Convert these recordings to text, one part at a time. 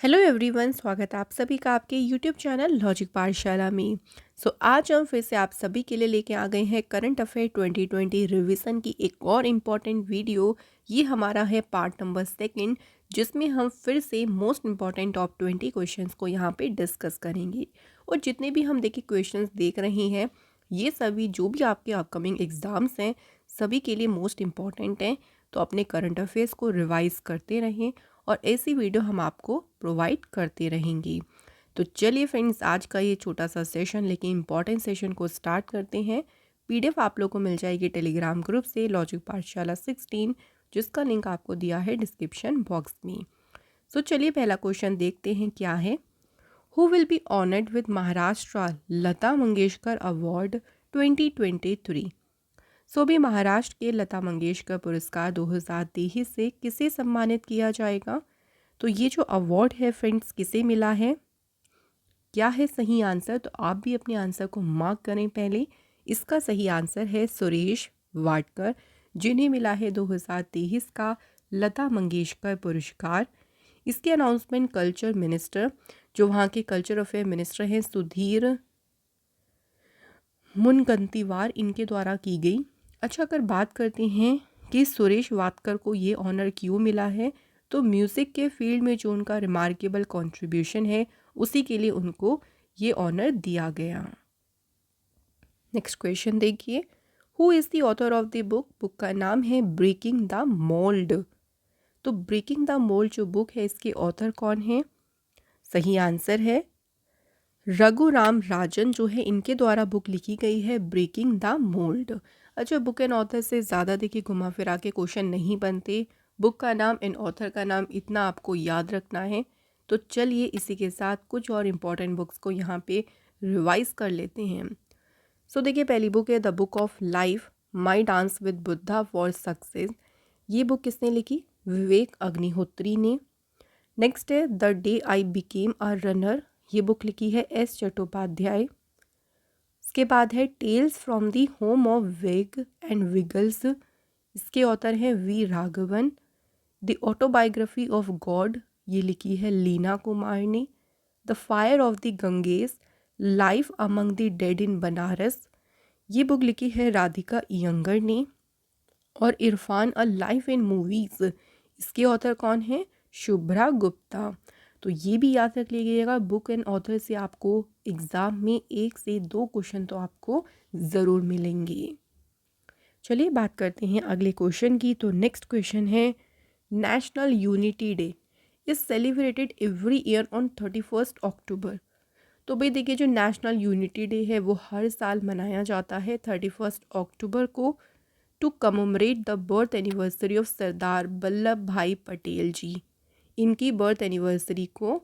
Hello everyone, स्वागत है आप सभी का आपके यूट्यूब चैनल लॉजिक पाठशाला में। आज हम फिर से आप सभी के लिए लेके आ गए हैं करंट अफेयर 2020 रिवीजन की एक और इम्पॉर्टेंट वीडियो। ये हमारा है पार्ट नंबर सेकंड, जिसमें हम फिर से मोस्ट इम्पॉर्टेंट टॉप 20 क्वेश्चंस को यहाँ पे डिस्कस करेंगे। और जितने भी हम देखिए क्वेश्चंस देख रहे हैं, ये सभी जो भी आपके अपकमिंग एग्ज़ाम्स हैं सभी के लिए मोस्ट इम्पॉर्टेंट हैं। तो अपने करंट अफेयर्स को रिवाइज करते रहें और ऐसी वीडियो हम आपको प्रोवाइड करते रहेंगे। तो चलिए फ्रेंड्स, आज का ये छोटा सा सेशन लेकिन इम्पॉर्टेंट सेशन को स्टार्ट करते हैं। पीडीएफ आप लोग को मिल जाएगी टेलीग्राम ग्रुप से लॉजिक पाठशाला 16, जिसका लिंक आपको दिया है डिस्क्रिप्शन बॉक्स में। चलिए पहला क्वेश्चन देखते हैं क्या है। Who will be honoured with Maharashtra Lata Mangeshkar award 2023। भी महाराष्ट्र के लता मंगेशकर पुरस्कार 2023 से किसे सम्मानित किया जाएगा। तो ये जो अवार्ड है फ्रेंड्स, किसे मिला है, क्या है सही आंसर? तो आप भी अपने आंसर को मार्क करें पहले। इसका सही आंसर है सुरेश वाडकर, जिन्हें मिला है 2023 का लता मंगेशकर पुरस्कार। इसकी अनाउंसमेंट कल्चर मिनिस्टर, जो वहाँ के कल्चर अफेयर मिनिस्टर हैं, सुधीर मुनगंटीवार, इनके द्वारा की गई। अच्छा, अगर बात करते हैं कि सुरेश वाडकर को ये ऑनर क्यों मिला है, तो म्यूज़िक के फील्ड में जो उनका रिमार्केबल कंट्रीब्यूशन है उसी के लिए उनको ये ऑनर दिया गया। नेक्स्ट क्वेश्चन देखिए। Who is the author of the book? Book का नाम है ब्रेकिंग द मोल्ड। तो ब्रेकिंग द मोल्ड जो बुक है, इसके ऑथर कौन है? सही आंसर है रघुराम राजन, जो है इनके द्वारा बुक लिखी गई है ब्रेकिंग द मोल्ड। अच्छा, बुक एंड ऑथर से ज़्यादा देखिए घुमा फिरा के क्वेश्चन नहीं बनते। बुक का नाम एंड ऑथर का नाम इतना आपको याद रखना है। तो चलिए इसी के साथ कुछ और इम्पॉर्टेंट बुक्स को यहाँ पे रिवाइज कर लेते हैं। देखिए, पहली बुक है the book of life, my dance with Buddha for success. ये बुक किसने लिखी? विवेक अग्निहोत्री ने। नेक्स्ट है the day I became a runner. ये बुक लिखी है एस चट्टोपाध्याय। इसके बाद है tales from the home of wag and wiggles. इसके ऑथर हैं V Raghavan. The autobiography of God, ये लिखी है लीना कुमार ने। The fire of the Ganges, life among the dead इन बनारस। ये बुक लिखी है राधिका इयंगर ने। और Irfan a life in movies, इसके ऑथर कौन है? शुभ्रा गुप्ता। तो ये भी याद रख लीजिएगा, बुक एंड ऑथर से आपको एग्ज़ाम में 1 से 2 क्वेश्चन तो आपको ज़रूर मिलेंगे। चलिए बात करते हैं अगले क्वेश्चन की। तो नेक्स्ट क्वेश्चन है, national unity day is celebrated every year on 31 अक्टूबर। तो भाई देखिए, जो नेशनल यूनिटी डे है वो हर साल मनाया जाता है 31 अक्टूबर को, to commemorate the birth anniversary of Sardar Vallabh bhai Patel जी। इनकी बर्थ एनिवर्सरी को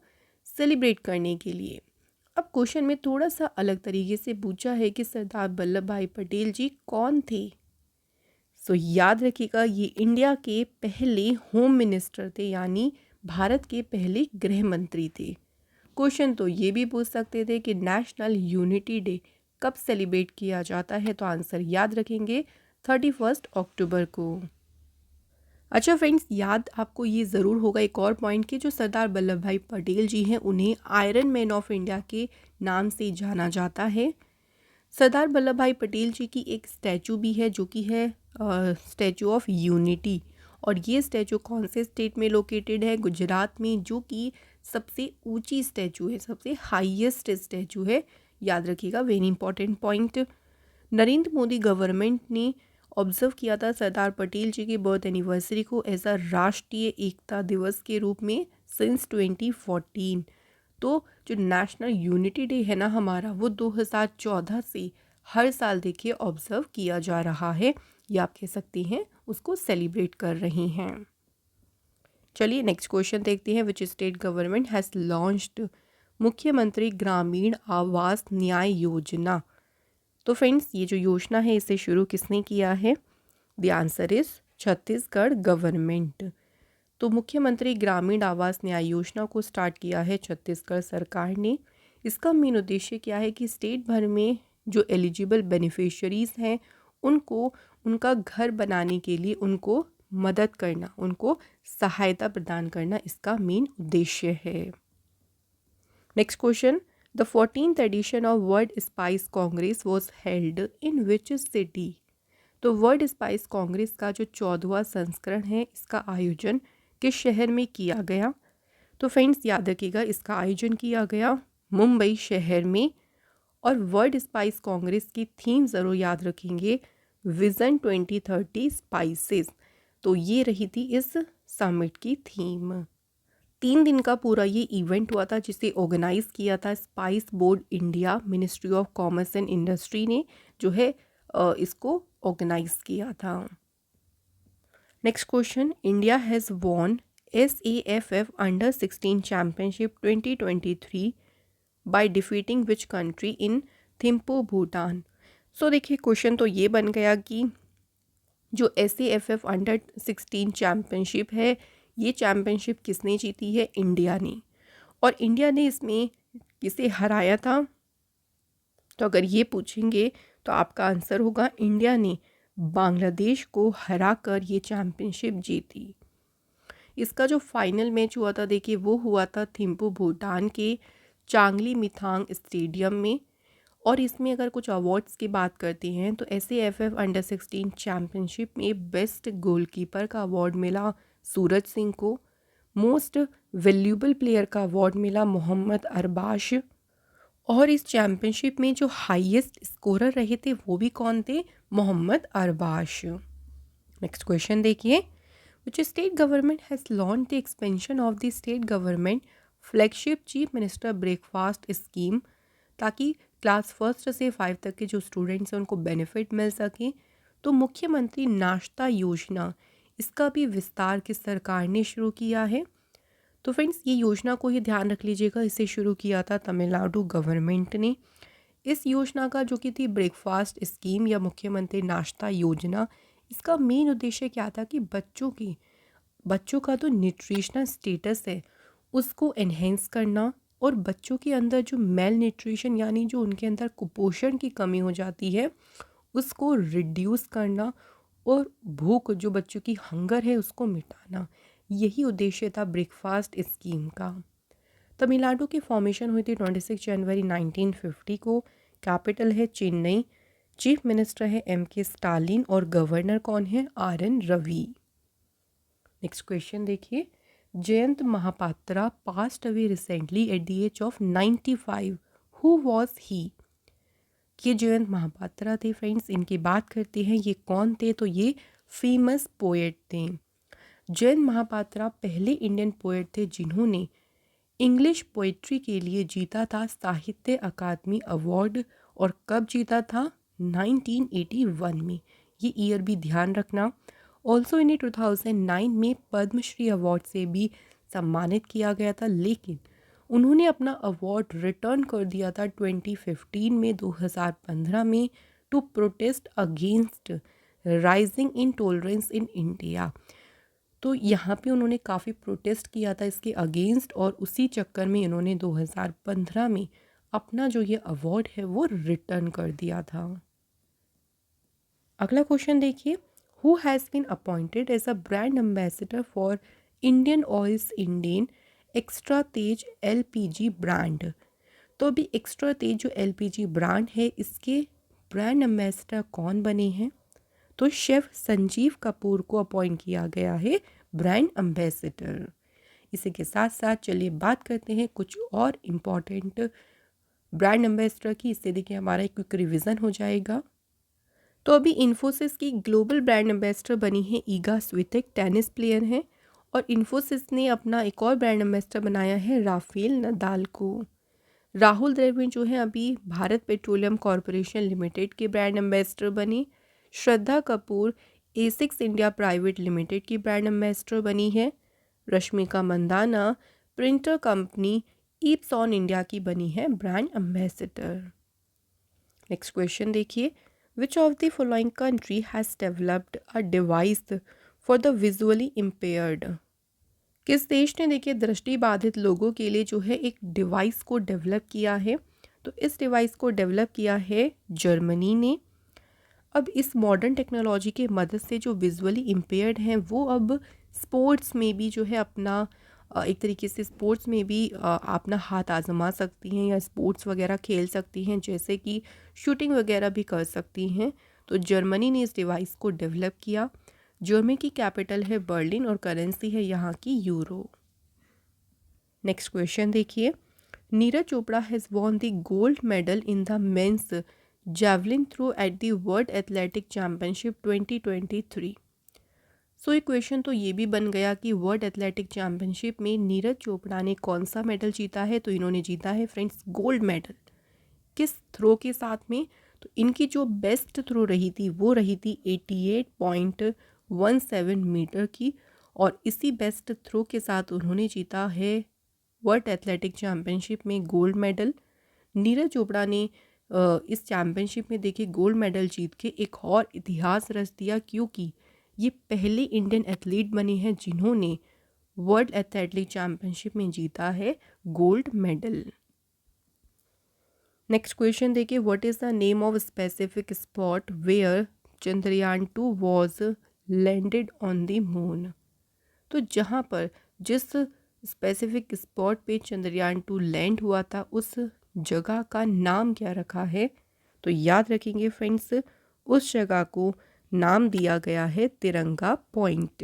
सेलिब्रेट करने के लिए। अब क्वेश्चन में थोड़ा सा अलग तरीके से पूछा है कि सरदार वल्लभ भाई पटेल जी कौन थे। याद रखिएगा, ये इंडिया के पहले होम मिनिस्टर थे, यानी भारत के पहले गृह मंत्री थे। क्वेश्चन तो ये भी पूछ सकते थे कि नेशनल यूनिटी डे कब सेलिब्रेट किया जाता है, तो आंसर याद रखेंगे 31 अक्टूबर को। अच्छा फ्रेंड्स, याद आपको ये ज़रूर होगा एक और पॉइंट कि जो सरदार वल्लभ भाई पटेल जी हैं उन्हें आयरन मैन ऑफ इंडिया के नाम से जाना जाता है। सरदार वल्लभ भाई पटेल जी की एक स्टैचू भी है, जो कि है स्टैचू ऑफ यूनिटी। और ये स्टैचू कौन से स्टेट में लोकेटेड है? गुजरात में, जो कि सबसे ऊंची स्टैचू है, सबसे हाईएस्ट स्टैचू है। याद रखिएगा, very important point. Narendra Modi government ने ऑब्जर्व किया था सरदार पटेल जी की बर्थ एनिवर्सरी को एज अ राष्ट्रीय एकता दिवस के रूप में सिंस 2014। तो जो नेशनल यूनिटी डे है ना हमारा, वो 2014 से हर साल देखिए ऑब्जर्व किया जा रहा है, या आप कह सकते हैं उसको सेलिब्रेट कर रहे हैं। चलिए नेक्स्ट क्वेश्चन देखते हैं। Which state government has launched मुख्यमंत्री ग्रामीण आवास न्याय योजना। तो फ्रेंड्स, ये जो योजना है इसे शुरू किसने किया है? The answer is Chhattisgarh government. तो मुख्यमंत्री ग्रामीण आवास न्याय योजना को स्टार्ट किया है छत्तीसगढ़ सरकार ने। इसका मेन उद्देश्य क्या है कि स्टेट भर में जो एलिजिबल बेनिफिशियरीज हैं उनको उनका घर बनाने के लिए उनको मदद करना, उनको सहायता प्रदान करना इसका मेन उद्देश्य है। Next question, the 14th edition of World Spice Congress was held in which city? तो वर्ल्ड स्पाइस कांग्रेस का जो 14वां संस्करण है इसका आयोजन किस शहर में किया गया? तो फ्रेंड्स याद रखिएगा, इसका आयोजन किया गया मुंबई शहर में। और वर्ल्ड स्पाइस कांग्रेस की थीम ज़रूर याद रखेंगे, विज़न 2030 स्पाइसेस। तो ये रही थी इस समिट की थीम। 3 दिन का पूरा ये इवेंट हुआ था जिसे ऑर्गेनाइज किया था spice board India, ministry of commerce and industry ने जो है इसको ऑर्गेनाइज किया था। Next question, India has won SAFF under 16 championship 2023 by defeating which country in Thimphu Bhutan? So देखिए क्वेश्चन तो ये बन गया कि जो SAFF अंडर 16 चैम्पियनशिप है, ये चैम्पियनशिप किसने जीती है? इंडिया ने। और इंडिया ने इसमें किसे हराया था? तो अगर ये पूछेंगे तो आपका आंसर होगा इंडिया ने बांग्लादेश को हराकर ये चैम्पियनशिप जीती। इसका जो फाइनल मैच हुआ था देखिए वो हुआ था थिम्पू भूटान के चांगली मिथांग स्टेडियम में। और इसमें अगर कुछ अवार्ड्स की बात करते हैं तो SAFF अंडर 16 चैम्पियनशिप में बेस्ट गोलकीपर का अवार्ड मिला सूरज सिंह को। मोस्ट वैल्यूएबल प्लेयर का अवार्ड मिला मोहम्मद अरबाश। और इस चैम्पियनशिप में जो हाईएस्ट स्कोरर रहे थे वो भी कौन थे? मोहम्मद अरबाश। नेक्स्ट क्वेश्चन देखिए, which state government has launched the expansion of the state government flagship chief minister breakfast scheme, ताकि क्लास 1 से 5 तक के जो स्टूडेंट्स हैं उनको बेनिफिट मिल सके। तो मुख्यमंत्री नाश्ता योजना, इसका भी विस्तार किस सरकार ने शुरू किया है? तो फ्रेंड्स ये योजना को ही ध्यान रख लीजिएगा, इसे शुरू किया था तमिलनाडु गवर्नमेंट ने। इस योजना का जो कि थी ब्रेकफास्ट स्कीम या मुख्यमंत्री नाश्ता योजना, इसका मेन उद्देश्य क्या था कि बच्चों का जो न्यूट्रिशनल स्टेटस है उसको एनहेंस करना और बच्चों के अंदर जो मेल न्यूट्रिशन यानी जो उनके अंदर कुपोषण की कमी हो जाती है उसको रिड्यूस करना और भूख जो बच्चों की हंगर है उसको मिटाना, यही उद्देश्य था ब्रेकफास्ट स्कीम का। तमिलनाडु की फॉर्मेशन हुई थी 26 जनवरी 1950 को। कैपिटल है चेन्नई। चीफ मिनिस्टर है MK स्टालिन और गवर्नर कौन है? RN रवि। नेक्स्ट क्वेश्चन देखिए, Jayanta Mahapatra passed away recently at the age of 95, who was he? ये जयंत महापात्रा थे फ्रेंड्स, इनकी बात करते हैं। ये कौन थे? तो ये फेमस पोएट थे। जयंत महापात्रा पहले इंडियन पोएट थे जिन्होंने इंग्लिश पोइट्री के लिए जीता था साहित्य अकादमी अवार्ड। और कब जीता था? 1981 में। ये ईयर भी ध्यान रखना। ऑल्सो इन्हें 2009 में पद्मश्री अवार्ड से भी सम्मानित किया गया था, लेकिन उन्होंने अपना अवार्ड रिटर्न कर दिया था 2015 में to protest against rising intolerance in India. तो यहाँ पे उन्होंने काफ़ी प्रोटेस्ट किया था इसके अगेंस्ट और उसी चक्कर में इन्होंने 2015 में अपना जो ये अवार्ड है वो रिटर्न कर दिया था। अगला क्वेश्चन देखिए, who has been appointed as a brand ambassador for Indian Oil's Indian extra Tej LPG brand? तो अभी एक्स्ट्रा तेज जो LPG ब्रांड है इसके ब्रांड एम्बेसडर कौन बने हैं? तो शेफ संजीव कपूर को अपॉइंट किया गया है ब्रांड एम्बेसडर। इसी के साथ साथ चलिए बात करते हैं कुछ और इम्पॉर्टेंट ब्रांड एम्बेसडर की। इससे देखिए हमारा एक क्विक रिवीजन हो जाएगा। तो अभी इन्फोसिस की ग्लोबल ब्रांड एम्बेसडर बनी है ईगा स्वितेक, टेनिस प्लेयर हैं। और इन्फोसिस ने अपना एक और ब्रांड एम्बेसडर बनाया है राफेल नदाल को। राहुल द्रविड़ जो है अभी भारत पेट्रोलियम कॉरपोरेशन लिमिटेड के ब्रांड एम्बेसडर बने। Shraddha Kapoor Asics India private limited की ब्रांड एम्बेसडर बनी है। Rashmika Mandanna printer company Epson India की बनी है ब्रांड एम्बेसडर। नेक्स्ट क्वेश्चन देखिए, which of the following country has developed a device for the visually impaired? किस देश ने देखिए दृष्टि बाधित लोगों के लिए जो है एक डिवाइस को डेवलप किया है? तो इस डिवाइस को डेवलप किया है जर्मनी ने। अब इस मॉडर्न टेक्नोलॉजी के मदद से जो विजुअली इम्पेयर्ड हैं वो अब स्पोर्ट्स में भी जो है अपना एक तरीके से स्पोर्ट्स में भी आप ना हाथ आजमा सकती हैं या स्पोर्ट्स वगैरह खेल सकती हैं, जैसे कि शूटिंग वगैरह भी कर सकती हैं। तो जर्मनी ने इस डिवाइस को डेवलप किया। जर्मनी की कैपिटल है बर्लिन और करेंसी है यहाँ की यूरो। नेक्स्ट क्वेश्चन देखिए, Neeraj Chopra has won the gold medal in the men's javelin throw at the world athletic championship 2023। So एक क्वेश्चन तो ये भी बन गया कि वर्ल्ड एथलेटिक चैम्पियनशिप में नीरज चोपड़ा ने कौन सा मेडल जीता है। तो इन्होंने जीता है फ्रेंड्स गोल्ड मेडल। किस थ्रो के साथ में? तो इनकी जो बेस्ट थ्रो रही थी वो रही थी 88.17 मीटर की, और इसी बेस्ट थ्रो के साथ उन्होंने जीता है वर्ल्ड एथलेटिक चैम्पियनशिप में गोल्ड मेडल। नीरज चोपड़ा ने इस चैम्पियनशिप में देखिए गोल्ड मेडल जीत के एक और इतिहास रच दिया, क्योंकि ये पहले इंडियन एथलीट बने हैं जिन्होंने वर्ल्ड एथलेटिक चैम्पियनशिप में जीता है गोल्ड मेडल। नेक्स्ट क्वेश्चन देखिए, what is the name of specific spot where Chandrayaan 2 was landed on the moon. तो जहाँ पर जिस स्पेसिफिक स्पॉट पे चंद्रयान 2 लैंड हुआ था उस जगह का नाम क्या रखा है? तो याद रखेंगे फ्रेंड्स, उस जगह को नाम दिया गया है तिरंगा पॉइंट।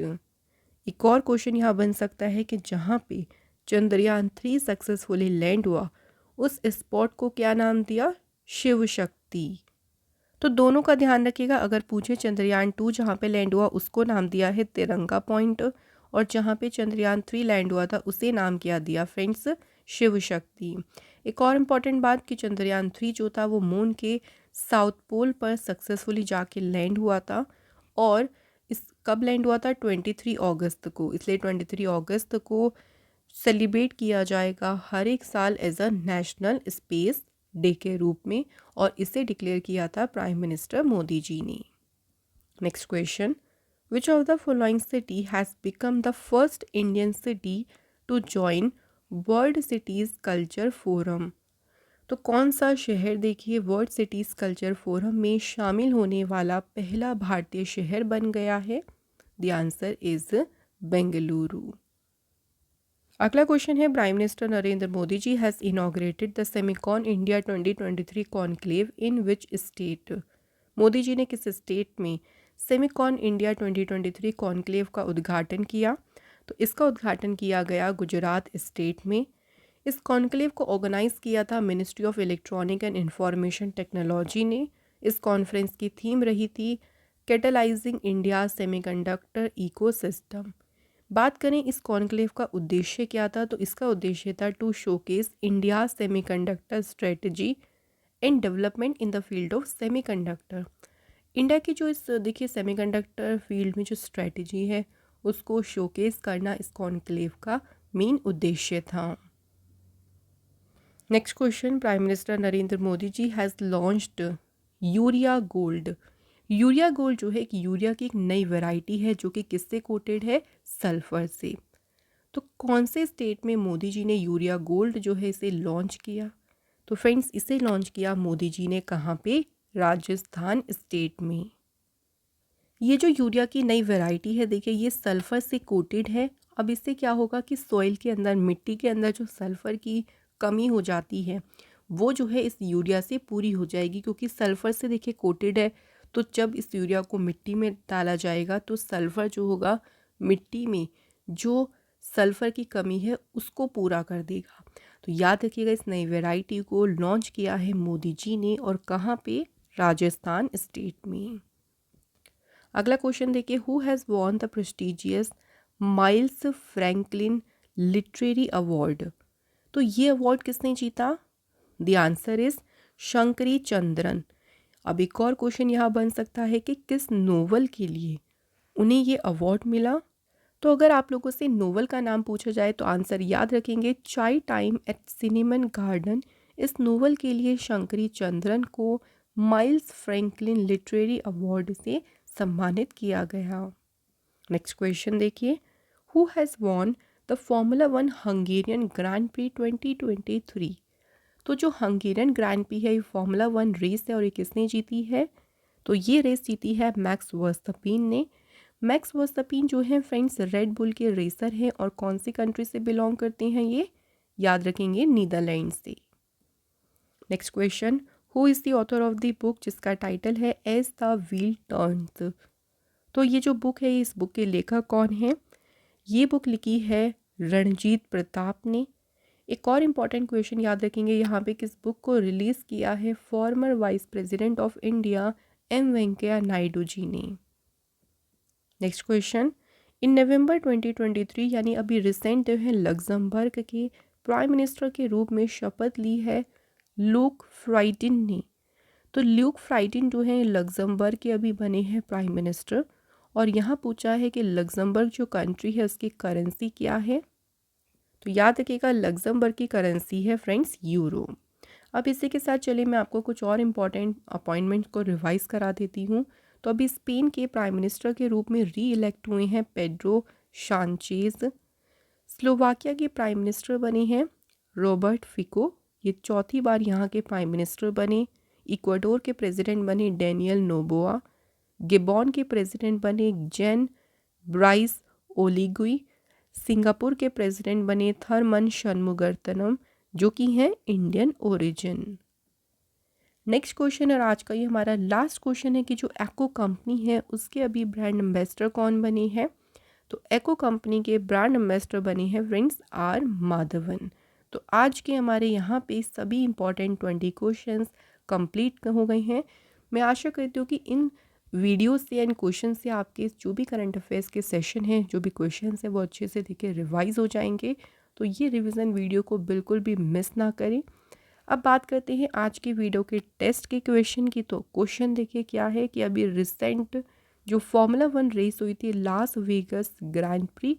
एक और क्वेश्चन यहाँ बन सकता है कि जहाँ पे चंद्रयान 3 सक्सेसफुली लैंड हुआ उस स्पॉट को क्या नाम दिया? शिव शक्ति। तो दोनों का ध्यान रखिएगा, अगर पूछे चंद्रयान 2 जहाँ पे लैंड हुआ उसको नाम दिया है तिरंगा पॉइंट, और जहाँ पे चंद्रयान 3 लैंड हुआ था उसे नाम क्या दिया फ्रेंड्स? शिव शक्ति। एक और इम्पॉर्टेंट बात कि चंद्रयान 3 जो था वो मून के साउथ पोल पर सक्सेसफुली जाके लैंड हुआ था, और इस कब लैंड हुआ था? 23 अगस्त को। इसलिए 23 अगस्त को सेलिब्रेट किया जाएगा हर एक साल as a national space day के रूप में, और इसे डिक्लेयर किया था प्राइम मिनिस्टर मोदी जी ने। Next question, which of the following city has become the first Indian city to join world cities culture forum. तो कौन सा शहर देखिए वर्ल्ड सिटीज़ कल्चर फोरम में शामिल होने वाला पहला भारतीय शहर बन गया है? The answer is Bengaluru. अगला क्वेश्चन है, prime minister Narendra Modi ji has inaugurated the Semicon India 2023 conclave in which state. Modi ji ने किस स्टेट में सेमिकॉन इंडिया 2023 कॉन्क्लेव का उद्घाटन किया? तो इसका उद्घाटन किया गया गुजरात स्टेट में। इस कॉन्क्लेव को ऑर्गेनाइज किया था ministry of electronic and information technology ने। इस कॉन्फ्रेंस की थीम रही थी कैटलाइजिंग इंडिया सेमीकंडक्टर इकोसिस्टम। बात करें इस कॉन्क्लेव का उद्देश्य क्या था? तो इसका उद्देश्य था to showcase India semiconductor strategy and development in the field of semiconductor. India की जो इस देखिए सेमीकंडक्टर फील्ड में जो स्ट्रेटजी है उसको शोकेस करना इस कॉन्क्लेव का मेन उद्देश्य था। Next question, prime minister Narendra Modi ji has launched urea gold. Urea gold जो है एक यूरिया की एक नई वैरायटी है जो कि किससे कोटेड है? सल्फर से। तो कौन से स्टेट में मोदी जी ने यूरिया गोल्ड जो है इसे लॉन्च किया? तो फ्रेंड्स इसे लॉन्च किया मोदी जी ने कहाँ पे? राजस्थान स्टेट में। ये जो यूरिया की नई वैरायटी है देखिए ये सल्फ़र से कोटेड है। अब इससे क्या होगा कि सॉइल के अंदर, मिट्टी के अंदर जो सल्फ़र की कमी हो जाती है वो जो है इस यूरिया से पूरी हो जाएगी, क्योंकि सल्फ़र से देखिए कोटेड है। तो जब इस यूरिया को मिट्टी में डाला जाएगा तो सल्फ़र जो होगा मिट्टी में जो सल्फ़र की कमी है उसको पूरा कर देगा। तो याद रखिएगा इस नई वैरायटी को लॉन्च किया है मोदी जी ने, और कहाँ पे? राजस्थान स्टेट में। अगला क्वेश्चन देखिए, who has won the prestigious miles Franklin literary award. तो ये अवार्ड किसने जीता? The answer is Shankari Chandran. अब एक और क्वेश्चन यहाँ बन सकता है कि किस नोवेल के लिए उन्हें ये अवार्ड मिला? तो अगर आप लोगों से नोवेल का नाम पूछा जाए तो आंसर याद रखेंगे चाय टाइम एट सिनेमन गार्डन। इस नोवेल के लिए शंकरी चंद्रन को माइल्स फ्रैंकलिन लिटरेरी अवार्ड से सम्मानित किया गया। नेक्स्ट क्वेश्चन देखिए, who has won the Formula 1 Hungarian grand pre 2023। तो जो हंगेरियन ग्रैंड प्री है ये Formula 1 रेस है, और ये किसने जीती है? तो ये रेस जीती है मैक्स वर्स्टपेन ने। मैक्स वर्स्टैपिन जो है फ्रेंड्स रेड बुल के रेसर हैं और कौन सी कंट्री से बिलोंग करते हैं, ये याद रखेंगे नीदरलैंड से। Next question, who is the author of the book जिसका टाइटल है एज द व्हील टर्न्स। तो ये जो बुक है इस बुक के लेखक कौन है, ये बुक लिखी है रणजीत प्रताप ने। एक और इम्पॉर्टेंट क्वेश्चन याद रखेंगे यहाँ पे, किस बुक को रिलीज़ किया है former vice president of India M Venkaiah Naidu ji ने। नेक्स्ट क्वेश्चन, इन नवंबर 2023 यानी अभी रिसेंट जो है लग्जमबर्ग के प्राइम मिनिस्टर के रूप में शपथ ली है लूक फ्राइडिन ने। तो लूक फ्राइडिन जो है लग्जमबर्ग के अभी बने हैं प्राइम मिनिस्टर, और यहाँ पूछा है कि लग्जमबर्ग जो कंट्री है उसकी करेंसी क्या है। तो याद रखिएगा लग्जमबर्ग की करेंसी है फ्रेंड्स यूरो। अब इसी के साथ चलिए मैं आपको कुछ और इम्पॉर्टेंट अपॉइंटमेंट को रिवाइज करा देती हूँ। तो अभी स्पेन के प्राइम मिनिस्टर के रूप में री इलेक्ट हुए हैं पेड्रो शांचेज। स्लोवाकिया के प्राइम मिनिस्टर बने हैं रॉबर्ट फिको, ये चौथी बार यहाँ के प्राइम मिनिस्टर बने। इक्वाडोर के प्रेसिडेंट बने डेनियल नोबोआ। गिबॉन के प्रेसिडेंट बने जेन ब्राइस ओलिगुई। सिंगापुर के प्रेसिडेंट बने थरमन शनमुगरतनम, जो कि हैं इंडियन ओरिजिन। नेक्स्ट क्वेश्चन और आज का ये हमारा लास्ट क्वेश्चन है कि जो एको कंपनी है उसके अभी ब्रांड एम्बेसडर कौन बने हैं। तो एको कंपनी के ब्रांड एम्बेसडर बने हैं फ्रेंड्स आर माधवन। तो आज के हमारे यहाँ पे सभी इंपॉर्टेंट 20 क्वेश्चंस कंप्लीट हो गए हैं। मैं आशा करती हूँ कि इन वीडियो से एंड क्वेश्चन से आपके जो भी करंट अफेयर्स के सेशन हैं, जो भी क्वेश्चन है वो अच्छे से देखिए रिवाइज हो जाएंगे। तो ये रिवीजन वीडियो को बिल्कुल भी मिस ना करें। अब बात करते हैं आज की वीडियो के टेस्ट के क्वेश्चन की। तो क्वेश्चन देखिए क्या है कि अभी रिसेंट जो फार्मूला 1 रेस हुई थी लास वेगस ग्रैंड प्री,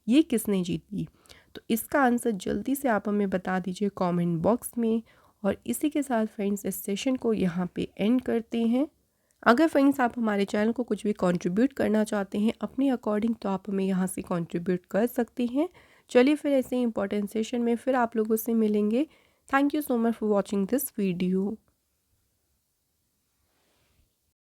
ये किसने जीती। तो इसका आंसर जल्दी से आप हमें बता दीजिए कमेंट बॉक्स में। और इसी के साथ फ्रेंड्स इस सेशन को यहाँ पे एंड करते हैं। अगर फ्रेंड्स आप हमारे चैनल को कुछ भी कंट्रीब्यूट करना चाहते हैं अपने अकॉर्डिंग, तो आप हमें यहाँ से कंट्रीब्यूट कर सकते हैं। चलिए फिर ऐसे इंपॉर्टेंट सेशन में फिर आप लोगों से मिलेंगे। Thank you so much for watching this video.